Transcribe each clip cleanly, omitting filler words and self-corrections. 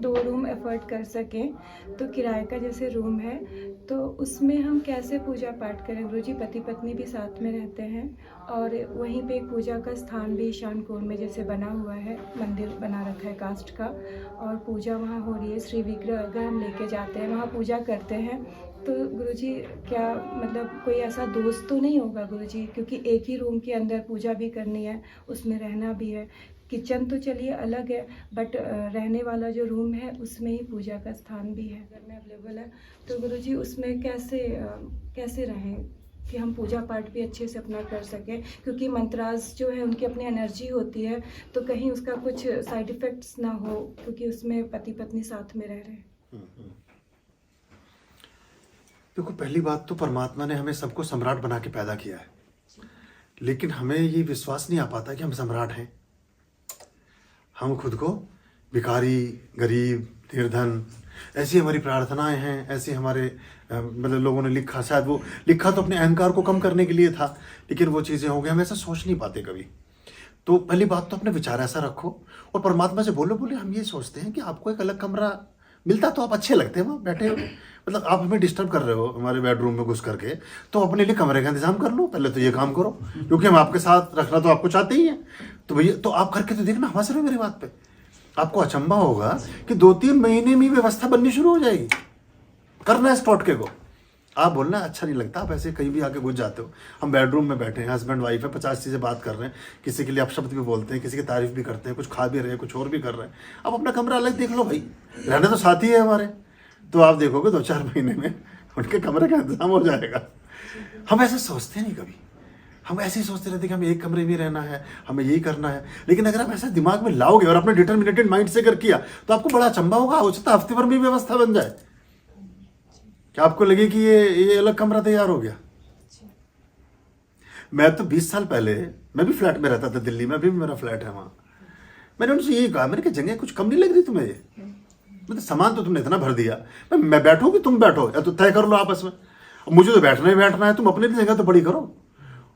2 room afford कर सकें तो किराए का जैसे रूम है तो उसमें हम कैसे पूजा पाठ करें। गुरुजी पति पत्नी भी साथ में रहते हैं और वहीं पे एक पूजा का स्थान भी ईशान कोण में जैसे बना हुआ है, मंदिर बना रखा है काष्ठ का और पूजा वहाँ हो रही है। श्री विग्रह अगर हम लेके जाते हैं वहाँ पूजा करते हैं तो गुरुजी क्या मतलब कोई ऐसा दोस्त तो नहीं होगा गुरुजी, क्योंकि एक ही रूम के अंदर पूजा भी करनी है, उसमें रहना भी है। किचन तो चलिए अलग है बट रहने वाला जो रूम है उसमें ही पूजा का स्थान भी है, घर में अवेलेबल है। तो गुरुजी उसमें कैसे रहें कि हम पूजा पाठ भी अच्छे से अपना कर सकें, क्योंकि मंत्रास जो है उनकी अपनी एनर्जी होती है तो कहीं उसका कुछ साइड इफ़ेक्ट्स ना हो, क्योंकि उसमें पति पत्नी साथ में रह रहे हैं। देखो, पहली बात तो परमात्मा ने हमें सबको सम्राट बना के पैदा किया है, लेकिन हमें ये विश्वास नहीं आ पाता कि हम सम्राट हैं। हम खुद को भिखारी, गरीब, निर्धन, ऐसी हमारी प्रार्थनाएं हैं, ऐसे हमारे मतलब लोगों ने लिखा, शायद वो लिखा तो अपने अहंकार को कम करने के लिए था, लेकिन वो चीज़ें हो गई, हम ऐसा सोच नहीं पाते कभी। तो पहली बात तो अपने विचार ऐसा रखो और परमात्मा से बोले हम ये सोचते हैं कि आपको एक अलग कमरा मिलता तो आप अच्छे लगते हैं वहाँ बैठे हो, मतलब आप हमें डिस्टर्ब कर रहे हो हमारे बेडरूम में घुस करके, तो अपने लिए कमरे का इंतजाम कर लो, पहले तो ये काम करो, क्योंकि हम आपके साथ रखना तो आपको चाहते ही हैं। तो भैया तो आप करके तो देखना, हंस रहे हो मेरी बात पे। आपको अचंभा होगा कि 2-3 महीने में व्यवस्था बननी शुरू हो जाएगी। करना है इस टोटके को। आप बोलना अच्छा नहीं लगता, आप ऐसे कहीं भी आके घुस जाते हो। हम बेडरूम में बैठे हैं, हस्बैंड वाइफ है, 50 चीज़ें बात कर रहे हैं, किसी के लिए आप शब्द भी बोलते हैं, किसी की तारीफ भी करते हैं, कुछ खा भी रहे हैं, कुछ और भी कर रहे हैं। आप अपना कमरा अलग देख लो भाई, रहने तो साथी है हमारे। तो आप देखोगे 2-4 महीने में उनके कमरे का इंतजाम हो जाएगा। हम ऐसे सोचते नहीं कभी, हम ऐसे ही सोचते रहते कि हमें एक कमरे में रहना है, हमें यही करना है। लेकिन अगर आप ऐसा दिमाग में लाओगे और अपने डिटर्मिनेटेड माइंड से कर किया तो आपको बड़ा अचंभा होगा, हो सकता है हफ्ते भर में व्यवस्था बन जाए, क्या आपको लगे कि ये अलग कमरा तैयार हो गया। मैं तो 20 साल पहले मैं भी फ्लैट में रहता था दिल्ली में, अभी भी मेरा फ्लैट है वहाँ। मैंने उनसे यही कहा, मैंने कहा जगह कुछ कम नहीं लग रही तुम्हें, ये मतलब सामान तो तुमने इतना भर दिया, मैं बैठूँ कि तुम बैठो, या तो तय कर लो आपस में। मुझे तो बैठना ही बैठना है, तुम अपनी जगह तो बड़ी करो।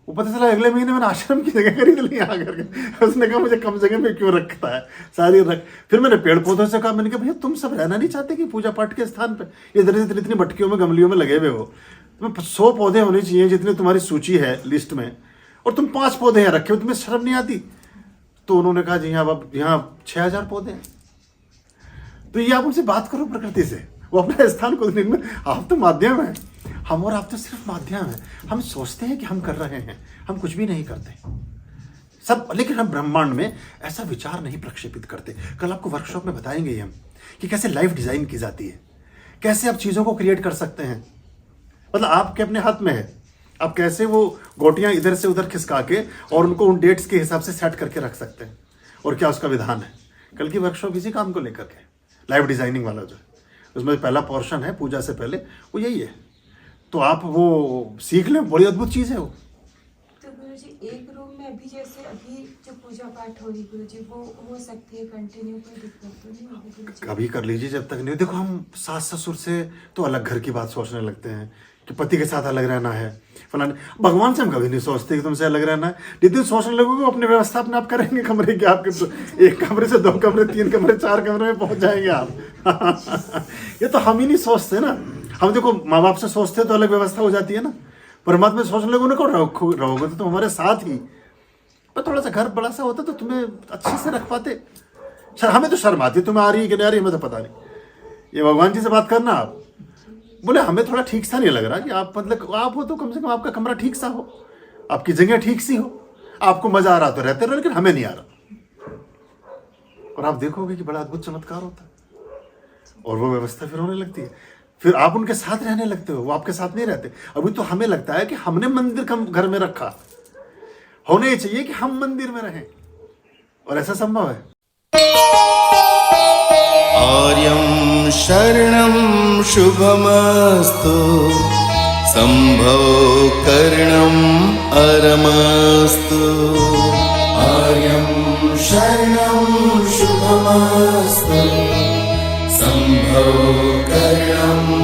वो पता चला अगले महीने मैंने आश्रम की जगह खरीद ली यहाँ करके। उसने कहा मुझे कम जगह में क्यों रखता है, सारी रख। फिर मैंने पेड़ पौधों से कहा, मैंने कहा भैया तुम सब रहना नहीं चाहते कि पूजा पाठ के स्थान पे इधर इतनी मटकियों में गमलियों में लगे हुए हो, तुम्हें 100 पौधे होने चाहिए जितने तुम्हारी सूची है लिस्ट में, और तुम 5 पौधे यहाँ रखे हो, तुम्हें शर्म नहीं आती। तो उन्होंने कहा जी हाँ, अब यहाँ 6000 पौधे हैं। तो ये आप उनसे बात करो प्रकृति से, वो अपना स्थान को में, आप तो माध्यम है, हम और आप तो सिर्फ माध्यम है। हम सोचते हैं कि हम कर रहे हैं, हम कुछ भी नहीं करते सब, लेकिन हम ब्रह्मांड में ऐसा विचार नहीं प्रक्षेपित करते। कल आपको वर्कशॉप में बताएंगे हम कि कैसे लाइफ डिजाइन की जाती है, कैसे आप चीज़ों को क्रिएट कर सकते हैं, मतलब आपके अपने हाथ में है। आप कैसे वो गोटियां इधर से उधर खिसका के और उनको उन डेट्स के हिसाब से सेट करके रख सकते हैं, और क्या उसका विधान है। कल की वर्कशॉप इसी काम को लेकर के, लाइफ डिजाइनिंग वाला जो है, उसमें पहला पोर्शन है पूजा से पहले, वो यही है। तो आप वो सीख लें, बड़ी अद्भुत चीज़ है वो। तो गुरुजी एक रूम में अभी जैसे अभी जो पूजा पाठ हो रही गुरुजी, वो हो सकती है कंटिन्यू, कोई दिक्कत तो नहीं होगी गुरुजी? कभी कर लीजिए जब तक नहीं। देखो, हम सास ससुर से तो अलग घर की बात सोचने लगते हैं कि पति के साथ अलग रहना है फलाने, भगवान से हम कभी नहीं सोचते कि तुमसे अलग रहना है। जिस दिन सोचने लगोगे अपनी व्यवस्था अपने आप करेंगे कमरे की, आपके 1 कमरे से 2 कमरे, 3 कमरे, 4 कमरे में पहुंच जाएंगे आप। ये तो हम ही नहीं सोचते ना। हम देखो माँ बाप से सोचते तो अलग व्यवस्था हो जाती है ना, परमात्मा से सोचने लगो ना को रहोगे तो तुम हमारे साथ ही। पर थोड़ा सा घर बड़ा सा होता तो तुम्हें अच्छे से रख पाते। हमें तो शर्म आती है, तुम्हें आ रही है कि नहीं आ रही हमें तो पता नहीं। ये भगवान जी से बात करना, आप बोले हमें थोड़ा ठीक सा नहीं लग रहा कि आप मतलब आप हो तो कम से कम आपका कमरा ठीक सा हो, आपकी जगह ठीक सी हो, आपको मजा आ रहा तो रहते रहो, लेकिन हमें नहीं आ रहा। और आप देखोगे कि बड़ा अद्भुत चमत्कार होता है, और वो व्यवस्था फिर होने लगती है। फिर आप उनके साथ रहने लगते हो, वो आपके साथ नहीं रहते। अभी तो हमें लगता है कि हमने मंदिर घर में रखा, होने ही चाहिए कि हम मंदिर में रहें, और ऐसा संभव है। आर्यं शरणं शुभमस्तु, संभव करणं अरमस्तु। आर्यं शरणं शुभमस्तु, संभव करणं